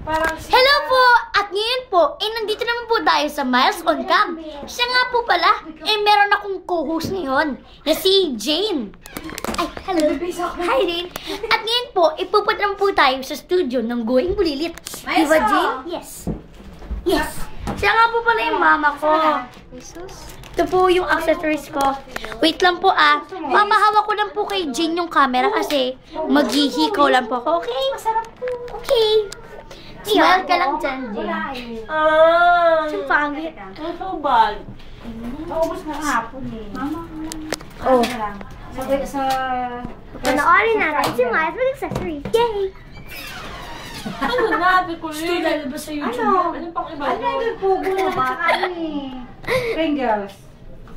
Hello po! At ngayon po, nandito naman po tayo sa Miles on Cam. Siya nga po pala, meron akong co-host ngayon na si Jane. Ay, hello. Hi, Jane. At ngayon po, ipupunta naman po tayo sa studio ng Going Bulilit. Diba, Jane? Yes. Yes. Siya nga po pala yung mama ko. Ito po yung accessories ko. Wait lang po Mamahawak ko lang po kay Jane yung camera kasi maghihikaw lang po ako. Okay? Masarap po. Okay. Smile ka lang dyan, Jane. Yung pangit. Ito bag. Naubos na kahapon eh. Mama. Oh. Sa... Panoorin natin si Miles with accessories. Yay! Ano na? Gusto lalabas sa YouTube. Ano pang iba? Ano yung pugo na baka eh. Pringles.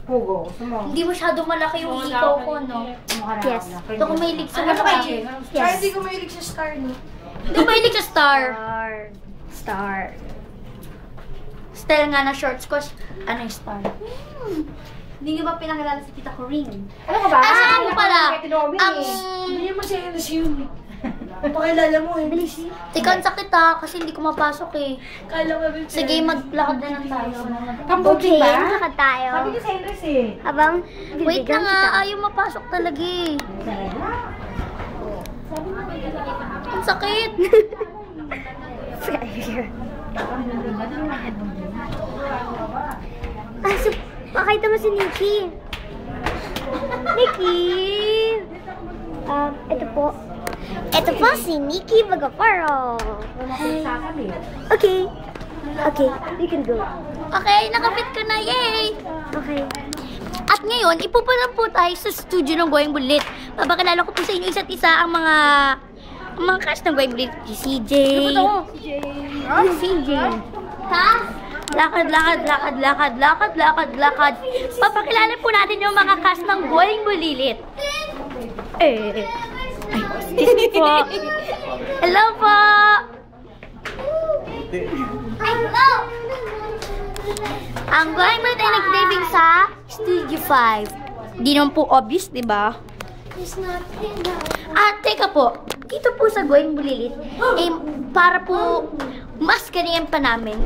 Pugo. Gusto mo? Hindi masyadong malaki yung hikaw ko, no? Yes. Ito kung mahilig sa malaki. Yes. Hindi ko mahilig sa star, no? Hindi mahilig sa star. Star. Style nga na shorts ko. Ano yung star? Hindi nga ba pinakilala si Tita Corinne? Ano ka ba? Ano pala? Ang... Hindi niya masaya na siya yun. Pakilala mo eh. Tikan sakit kasi hindi ko mapasok eh. Kala nga ba? Sige, maglakad na lang tayo. Kambuti ba? Lakad tayo. Sabi ko sa Andres eh. Habang Wait na nga, ayaw mapasok talaga eh. Ang sakit. Pakita mo si Nikki. Nikki! Ito po. Ito po si Nikki Bagaparo. Okay. Okay, you can go. Okay, nakapit ko na, yay! Okay. At ngayon, ipupunta po tayo sa studio ng Going Bulilit. Papakilala ko po sa inyo isa't isa ang mga cast ng Going Bulilit. Si CJ. Si CJ. Ha? Lakad. Papakilala po natin yung mga cast ng Going Bulilit. Ay, excuse po. Hello po! Hello! Ang Going Bulilit ay nag-taping sa Studio 5. Di naman po obvious, di ba? Teka po. Dito po sa Going Bulilit, para po mas ganyan pa namin,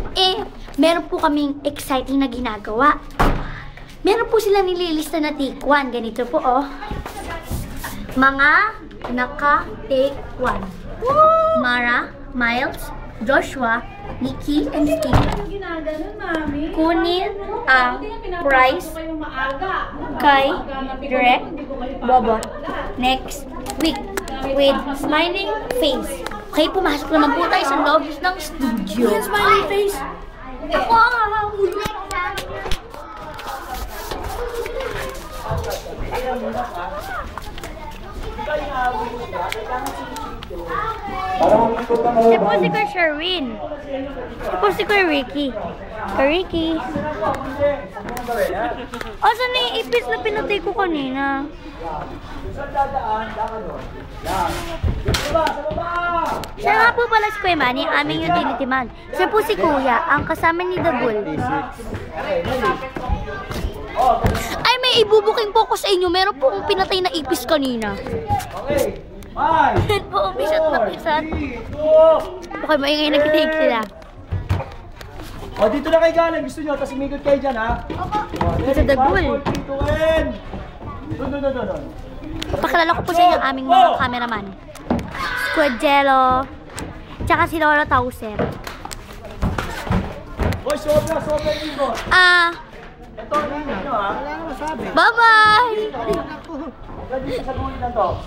meron po kaming exciting na ginagawa. Meron po sila nililista na take 1. Ganito po, Mga naka-take 1. Mara, Miles, Joshua, Nikki, and Steve. Kunin ang prize kay Direct Bobo next week with smiling face. Okay, pumasok naman po tayo sa loob ng studio. Smiling face. Ako ang hahuli. Siya po si Kuya Sherwin. Siya po si Kuya Ricky. Kuya Ricky. Saan na yung ipis na pinatay ko kanina? Siya nga po pala si Kuya Manny, ang aming utility man. Siya po si Kuya, ang kasama ni The Bull. Ay, may ibubuking po ko sa inyo. Meron po akong pinatay na ipis kanina. Okay. 5, Yan po, umisat na pisat. 3, 2. Okay, maingay nag-take sila. Dito na kayo galing. Gusto nyo, tapos umikot kayo dyan, ha? Sa The Bull. Doon. Pakilala ko po sa inyo ang aming mga cameraman. Squadjello. Tsaka si Lolo Tauser. Boy, sobra yung boss. Ito, ha? Bye-bye! Huwag dito sa gulit na to.